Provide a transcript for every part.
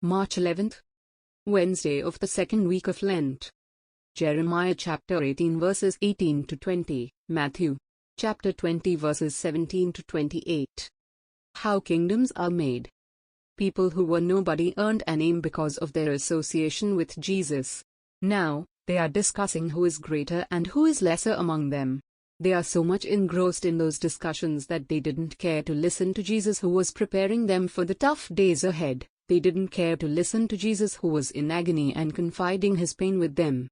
March 11th, Wednesday of the second week of Lent. Jeremiah chapter 18 verses 18 to 20, Matthew chapter 20 verses 17 to 28. How kingdoms are made. People who were nobody earned a name because of their association with Jesus. Now, they are discussing who is greater and who is lesser among them. They are so much engrossed in those discussions that they didn't care to listen to Jesus, who was preparing them for the tough days ahead. They didn't care to listen to Jesus, who was in agony and confiding his pain with them.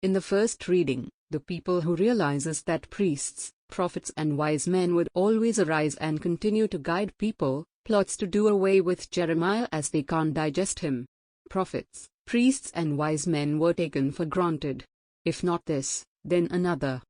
In the first reading, the people who realizes that priests, prophets and wise men would always arise and continue to guide people, plots to do away with Jeremiah as they can't digest him. Prophets, priests and wise men were taken for granted. If not this, then another.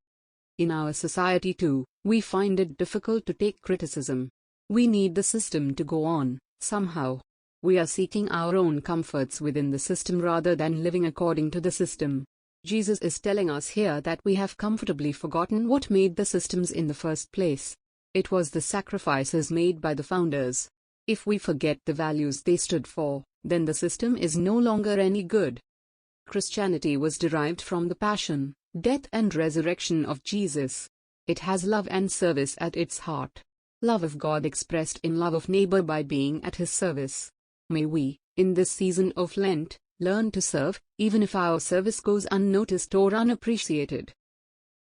In our society too, we find it difficult to take criticism. We need the system to go on, somehow. We are seeking our own comforts within the system rather than living according to the system. Jesus is telling us here that we have comfortably forgotten what made the systems in the first place. It was the sacrifices made by the founders. If we forget the values they stood for, then the system is no longer any good. Christianity was derived from the passion, death and resurrection of Jesus. It has love and service at its heart. Love of God expressed in love of neighbor by being at his service. May we, in this season of Lent, learn to serve, even if our service goes unnoticed or unappreciated.